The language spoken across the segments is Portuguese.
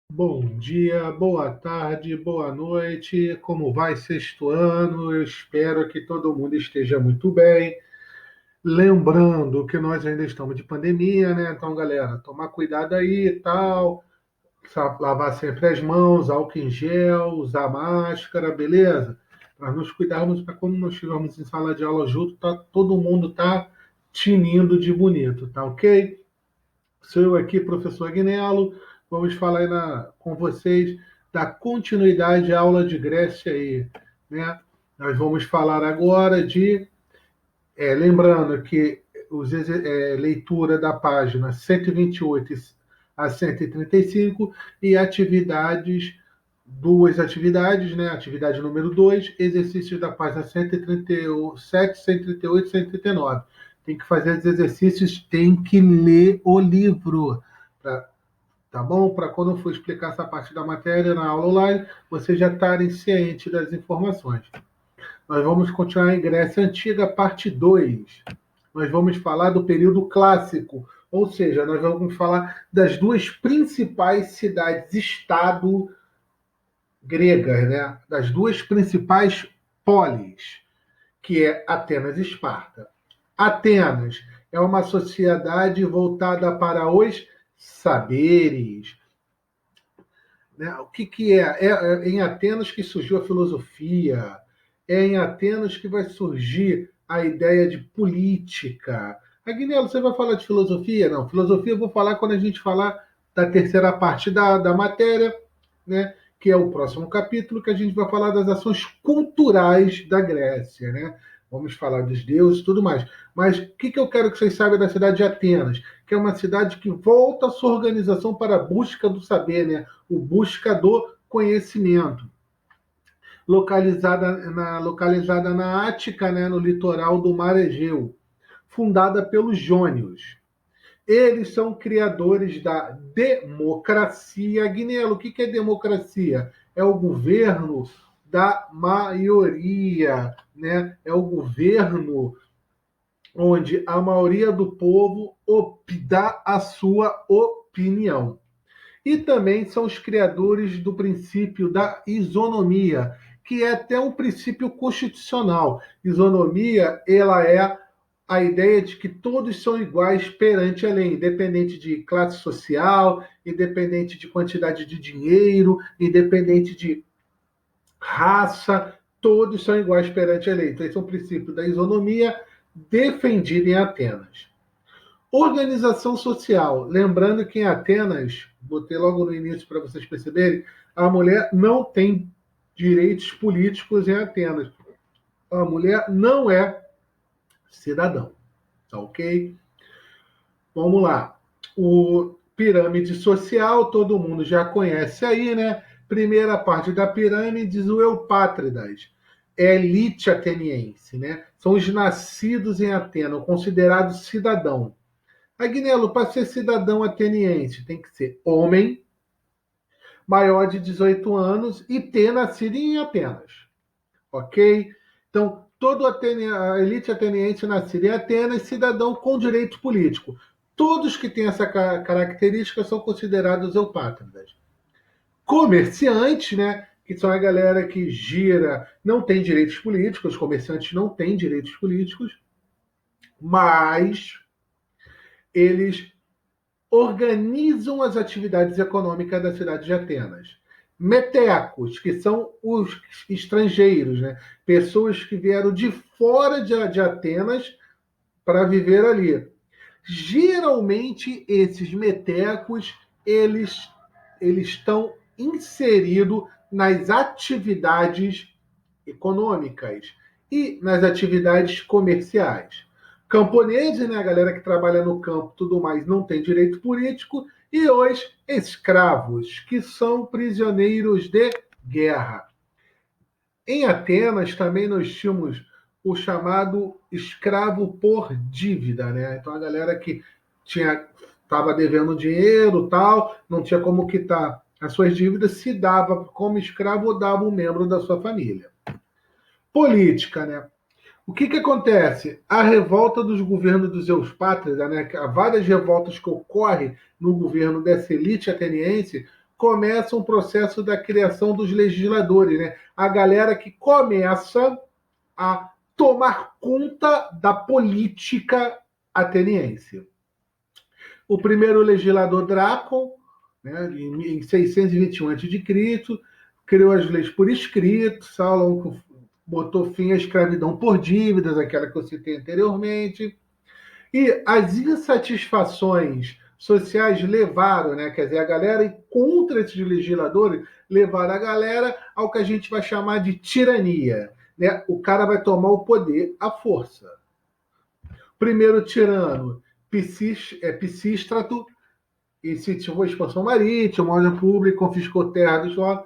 Bom dia, boa tarde, boa noite. Como vai sexto ano? Eu espero que todo mundo esteja muito bem. Lembrando que nós ainda estamos de pandemia, né? Então, galera, tomar cuidado aí e tal. Lavar sempre as mãos, álcool em gel, usar máscara, beleza? Para nos cuidarmos, para quando nós estivermos em sala de aula junto, todo mundo tá tinindo de bonito, tá ok? Sou eu aqui, professor Agnello. Vamos falar aí com vocês da continuidade à aula de Grécia aí, né? Nós vamos falar agora lembrando que leitura da página 128 a 135 e atividades, duas atividades, né? Atividade número 2, exercícios da página 137, 138 e 139. Tem que fazer os exercícios, tem que ler o livro, pra, tá bom? Para quando eu for explicar essa parte da matéria na aula online, vocês já estarem cientes das informações. Nós vamos continuar em Grécia Antiga, parte 2. Nós vamos falar do período clássico, ou seja, nós vamos falar das duas principais cidades-estado gregas, né? Das duas principais polis, que é Atenas e Esparta. Atenas é uma sociedade voltada para os saberes, né? O que é? É em Atenas que surgiu a filosofia, é em Atenas que vai surgir a ideia de política. Agnello, você vai falar de filosofia? Não, filosofia eu vou falar quando a gente falar da terceira parte da matéria, né? Que é o próximo capítulo, que a gente vai falar das ações culturais da Grécia, né? Vamos falar dos deuses e tudo mais. Mas o que eu quero que vocês saibam da cidade de Atenas? Que é uma cidade que volta a sua organização para a busca do saber, né? O buscador conhecimento, localizada na Ática, né, no litoral do Mar Egeu, fundada pelos jônios. Eles são criadores da democracia. Agnello, o que é democracia? É o governo da maioria, né? É o governo onde a maioria do povo dá a sua opinião. E também são os criadores do princípio da isonomia, que é até um princípio constitucional. Isonomia, ela é a ideia de que todos são iguais perante a lei, independente de classe social, independente de quantidade de dinheiro, independente de raça, todos são iguais perante a lei. Então, esse é um princípio da isonomia defendido em Atenas. Organização social. Lembrando que em Atenas, botei logo no início para vocês perceberem, a mulher não tem direitos políticos em Atenas. A mulher não é cidadão. Tá ok? Vamos lá. O pirâmide social, todo mundo já conhece aí, né? Primeira parte da pirâmide, o Eupátridas. É elite ateniense, né? São os nascidos em Atenas, considerados cidadão. Agnello, para ser cidadão ateniense, tem que ser homem, maior de 18 anos e ter nascido em Atenas. Ok? Então, a elite ateniense nascida em Atenas, cidadão com direito político. Todos que têm essa característica são considerados eupátridas. Comerciantes, né? Que são a galera que gira, não tem direitos políticos, os comerciantes não têm direitos políticos, mas eles organizam as atividades econômicas da cidade de Atenas. Metecos, que são os estrangeiros, né? Pessoas que vieram de fora de Atenas para viver ali. Geralmente, esses metecos, eles estão inseridos nas atividades econômicas e nas atividades comerciais. Camponeses, né, a galera que trabalha no campo tudo mais, não tem direito político, e os escravos, que são prisioneiros de guerra. Em Atenas também nós tínhamos o chamado escravo por dívida, né? Então a galera que estava devendo dinheiro, tal, não tinha como quitar as suas dívidas, se dava como escravo ou dava um membro da sua família. Política, né? O que acontece? A revolta dos governos dos Eupátridas, né? Há várias revoltas que ocorrem no governo dessa elite ateniense, começa um processo da criação dos legisladores, né? A galera que começa a tomar conta da política ateniense. O primeiro legislador Drácon, né, em 621 a.C., criou as leis por escrito. Saulo botou fim à escravidão por dívidas, aquela que eu citei anteriormente. E as insatisfações sociais levaram, né, quer dizer, a galera contra esses legisladores, levaram a galera ao que a gente vai chamar de tirania. Né? O cara vai tomar o poder à força. Primeiro tirano, Pisístrato, incentivou a expansão marítima, ordem pública, confiscou terra do solo,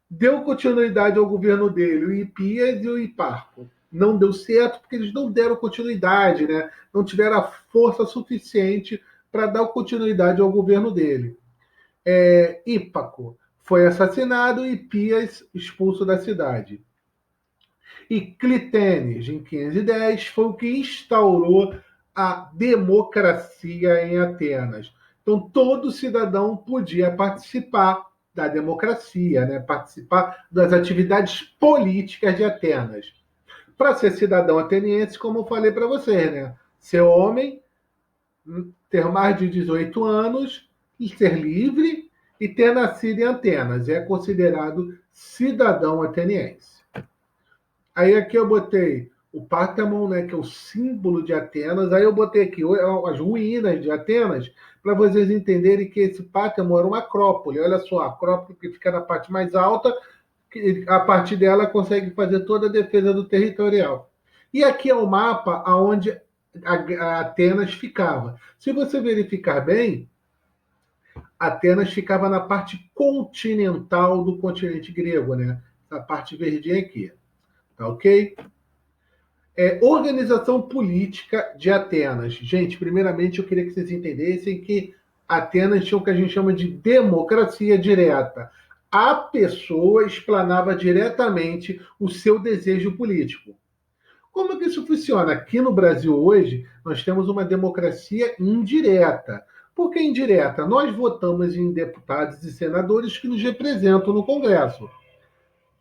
deu continuidade ao governo dele, o Hipias e o Hiparco. Não deu certo porque eles não deram continuidade, né? Não tiveram a força suficiente para dar continuidade ao governo dele. Hípaco foi assassinado e Hipias expulso da cidade. E Clitênes, em 510, foi o que instaurou a democracia em Atenas. Então, todo cidadão podia participar da democracia, né? Participar das atividades políticas de Atenas. Para ser cidadão ateniense, como eu falei para você, né? Ser homem, ter mais de 18 anos, e ser livre e ter nascido em Atenas. É considerado cidadão ateniense. Aí aqui eu botei o Parthenon, né, que é o símbolo de Atenas. Aí eu botei aqui as ruínas de Atenas, para vocês entenderem que esse Parthenon era uma acrópole. Olha só, a acrópole que fica na parte mais alta, que a partir dela consegue fazer toda a defesa do territorial. E aqui é o mapa onde a Atenas ficava. Se você verificar bem, Atenas ficava na parte continental do continente grego, né? Na parte verdinha aqui. Tá ok? Organização política de Atenas. Gente, primeiramente eu queria que vocês entendessem que Atenas tinha o que a gente chama de democracia direta. A pessoa explanava diretamente o seu desejo político. Como é que isso funciona? Aqui no Brasil hoje, nós temos uma democracia indireta. Por que indireta? Nós votamos em deputados e senadores que nos representam no Congresso.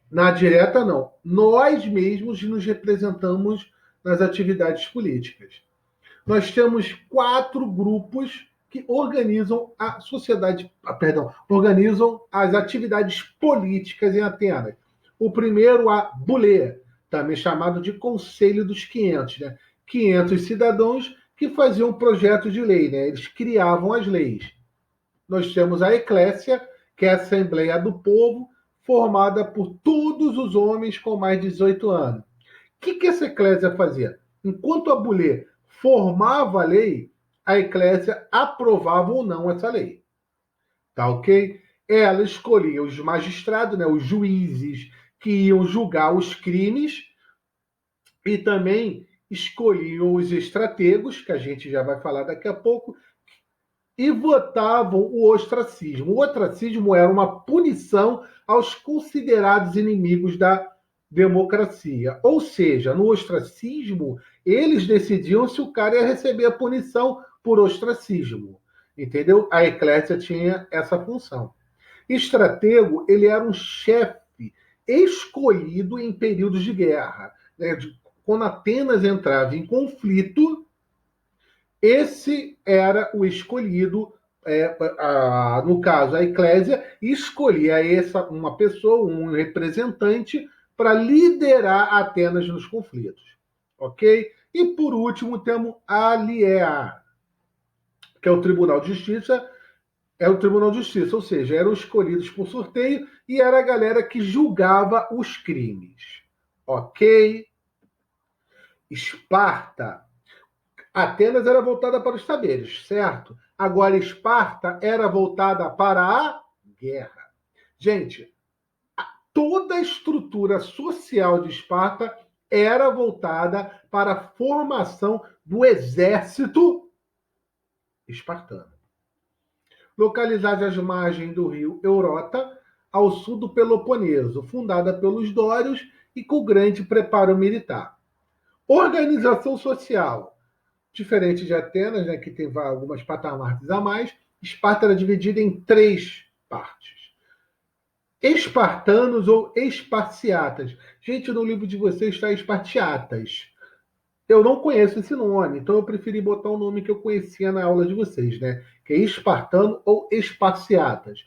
Na direta, não. Nós mesmos nos representamos nas atividades políticas. Nós temos 4 grupos que organizam a sociedade, organizam as atividades políticas em Atenas. O primeiro, a Bulê, também chamado de Conselho dos 500, né? 500 cidadãos que faziam projetos de lei, né? Eles criavam as leis. Nós temos a Eclésia, que é a Assembleia do Povo, formada por todos os homens com mais de 18 anos. O que essa eclésia fazia? Enquanto a Bulê formava a lei, a eclésia aprovava ou não essa lei. Tá ok? Ela escolhia os magistrados, né, os juízes que iam julgar os crimes e também escolhiam os estrategos, que a gente já vai falar daqui a pouco, e votavam o ostracismo. O ostracismo era uma punição aos considerados inimigos da democracia. Ou seja, no ostracismo, eles decidiam se o cara ia receber a punição por ostracismo. Entendeu? A eclésia tinha essa função. Estratego, ele era um chefe escolhido em períodos de guerra. Né? Quando Atenas entrava em conflito, esse era o escolhido, no caso, a eclésia escolhia uma pessoa, um representante, para liderar Atenas nos conflitos. Ok? E, por último, temos a Aliea, que é o Tribunal de Justiça. É o Tribunal de Justiça, ou seja, eram escolhidos por sorteio e era a galera que julgava os crimes. Ok? Esparta. Atenas era voltada para os saberes, certo? Agora, Esparta era voltada para a guerra. Gente, toda a estrutura social de Esparta era voltada para a formação do exército espartano. Localizada às margens do rio Eurota, ao sul do Peloponeso, fundada pelos dórios e com grande preparo militar. Organização social. Diferente de Atenas, né, que tem algumas patamares a mais, Esparta era dividida em 3 partes. Espartanos ou esparciatas. Gente, no livro de vocês está espartiatas. Eu não conheço esse nome, então eu preferi botar o nome que eu conhecia na aula de vocês, né? Que é espartano ou esparciatas.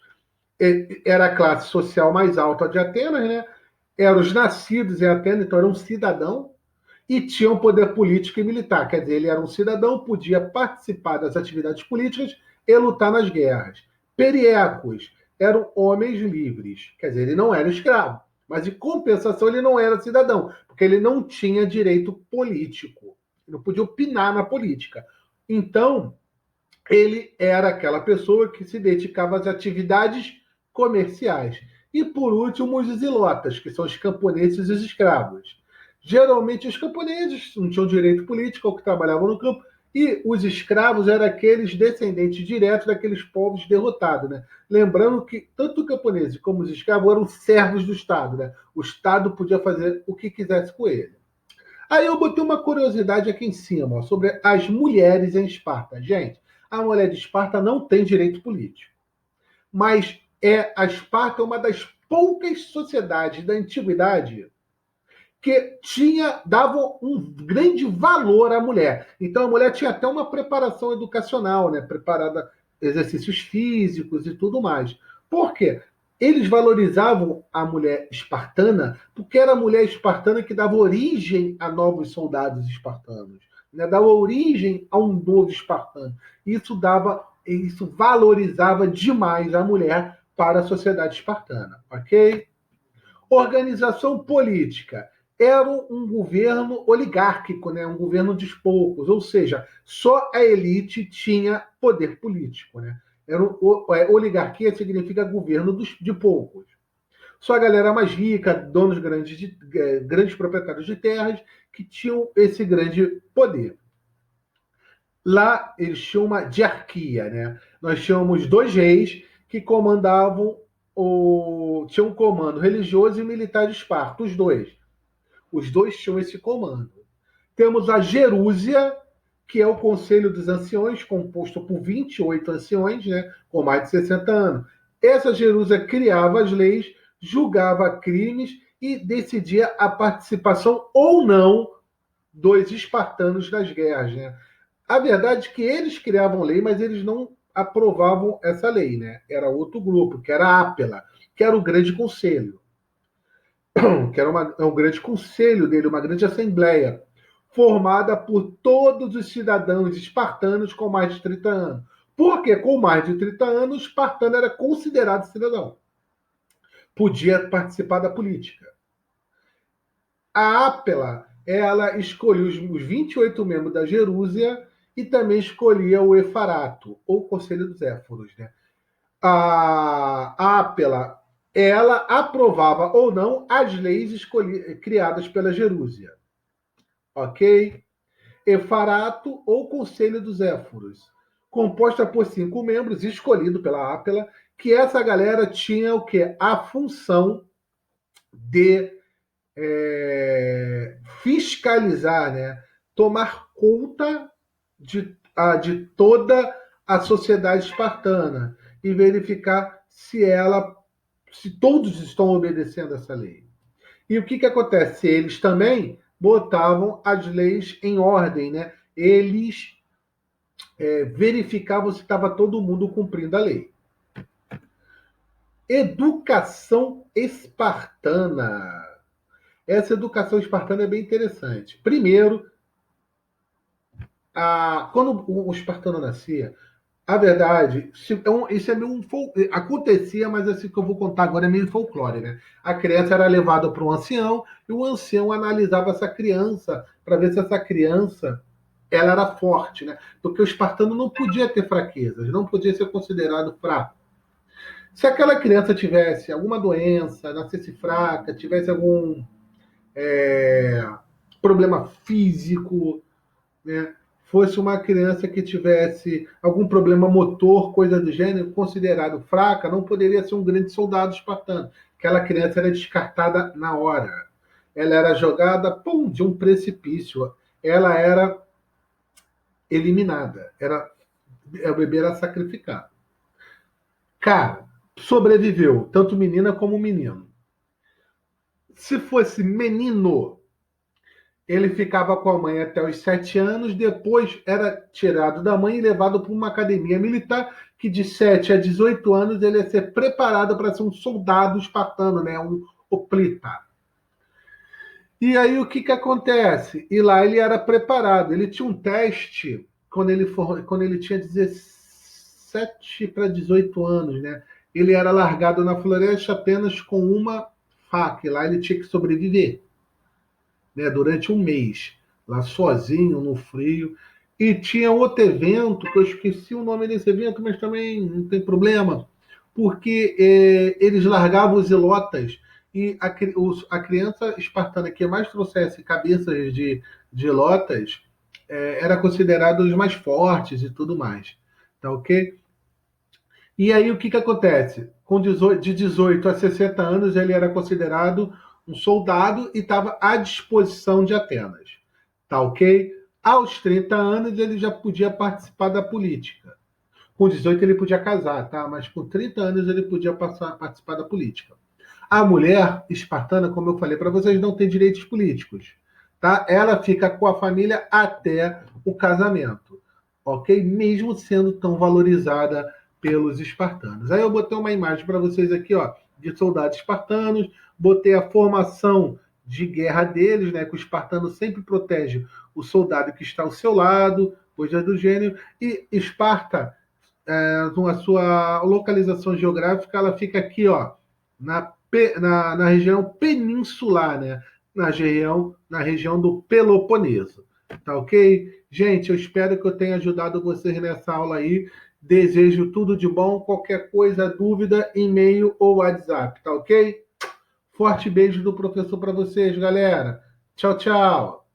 Era a classe social mais alta de Atenas, né? Eram os nascidos em Atenas, então era um cidadão, e tinha um poder político e militar. Quer dizer, ele era um cidadão, podia participar das atividades políticas e lutar nas guerras. Periecos eram homens livres. Quer dizer, ele não era escravo. Mas, em compensação, ele não era cidadão, porque ele não tinha direito político. Ele não podia opinar na política. Então, ele era aquela pessoa que se dedicava às atividades comerciais. E, por último, os zilotas, que são os camponeses e os escravos. Geralmente, os camponeses não tinham direito político, ou que trabalhavam no campo, e os escravos eram aqueles descendentes diretos daqueles povos derrotados. Né? Lembrando que tanto os camponeses como os escravos eram servos do Estado. Né? O Estado podia fazer o que quisesse com ele. Aí eu botei uma curiosidade aqui em cima, ó, sobre as mulheres em Esparta. Gente, a mulher de Esparta não tem direito político, mas a Esparta é uma das poucas sociedades da antiguidade que dava um grande valor à mulher. Então a mulher tinha até uma preparação educacional, né, preparada exercícios físicos e tudo mais. Por quê? Eles valorizavam a mulher espartana porque era a mulher espartana que dava origem a novos soldados espartanos, né? Dava origem a um novo espartano. Isso valorizava demais a mulher para a sociedade espartana, ok? Organização política. Era um governo oligárquico, né? Um governo dos poucos, ou seja, só a elite tinha poder político. Né? Oligarquia significa governo de poucos. Só a galera mais rica, donos grandes proprietários de terras, que tinham esse grande poder. Lá eles tinham uma diarquia. Né? Nós tínhamos dois reis que comandavam tinha um comando religioso e militar de Esparta, os dois. Os dois tinham esse comando. Temos a Gerúsia, que é o Conselho dos Anciões, composto por 28 anciões, né, com mais de 60 anos. Essa Gerúsia criava as leis, julgava crimes e decidia a participação ou não dos espartanos nas guerras. Né? A verdade é que eles criavam lei, mas eles não aprovavam essa lei. Né? Era outro grupo, que era a Ápela, que era o grande conselho, que era um grande conselho dele, uma grande assembleia, formada por todos os cidadãos espartanos com mais de 30 anos. Porque com mais de 30 anos, o espartano era considerado cidadão. Podia participar da política. A Ápela, ela escolhia os 28 membros da Gerúsia e também escolhia o Efarato, ou Conselho dos Éforos. Né? A Ápela, ela aprovava ou não as leis criadas pela Gerúsia. Ok? Efarato ou Conselho dos Éforos, composta por 5 membros, escolhido pela Ápela, que essa galera tinha o quê? A função de fiscalizar, né? Tomar conta de toda a sociedade espartana e verificar se todos estão obedecendo essa lei. E o que acontece? Eles também botavam as leis em ordem, né? Eles verificavam se estava todo mundo cumprindo a lei. Educação espartana. Essa educação espartana é bem interessante. Primeiro, quando o espartano nascia, a verdade, isso é meio acontecia, mas esse que eu vou contar agora é meio folclore, né? A criança era levada para um ancião e o ancião analisava essa criança para ver se essa criança ela era forte, né? Porque o espartano não podia ter fraquezas, não podia ser considerado fraco. Se aquela criança tivesse alguma doença, nascesse fraca, tivesse algum problema físico, né? Fosse uma criança que tivesse algum problema motor, coisa do gênero, considerado fraca, não poderia ser um grande soldado espartano. Aquela criança era descartada na hora. Ela era jogada, pum, de um precipício. Ela era eliminada. O bebê era sacrificado. Cara, sobreviveu, tanto menina como menino. Se fosse menino, ele ficava com a mãe até os 7 anos, depois era tirado da mãe e levado para uma academia militar, que de 7 a 18 anos ele ia ser preparado para ser um soldado espartano, né? Um hoplita. E aí o que, que acontece? E lá ele era preparado. Ele tinha um teste quando ele tinha 17 para 18 anos, né? Ele era largado na floresta apenas com uma faca. E lá ele tinha que sobreviver, né, durante um mês, lá sozinho, no frio. E tinha outro evento, que eu esqueci o nome desse evento, mas também não tem problema, porque eles largavam os ilotas e a criança espartana que mais trouxesse cabeças de ilotas era considerado os mais fortes e tudo mais. Tá ok? E aí o que, que acontece? De 18 a 60 anos, ele era considerado um soldado e estava à disposição de Atenas. Tá ok? Aos 30 anos, ele já podia participar da política. Com 18 ele podia casar, tá? Mas com 30 anos ele podia participar da política. A mulher espartana, como eu falei para vocês, não tem direitos políticos. Tá? Ela fica com a família até o casamento, ok? Mesmo sendo tão valorizada pelos espartanos. Aí eu botei uma imagem para vocês aqui, ó, de soldados espartanos, botei a formação de guerra deles, né? Que o espartano sempre protege o soldado que está ao seu lado, coisa do gênero, e Esparta, a sua localização geográfica, ela fica aqui, ó, na região peninsular, né? Na região do Peloponeso. Tá ok? Gente, eu espero que eu tenha ajudado vocês nessa aula aí. Desejo tudo de bom. Qualquer coisa, dúvida, e-mail ou WhatsApp, tá ok? Forte beijo do professor para vocês, galera. Tchau, tchau.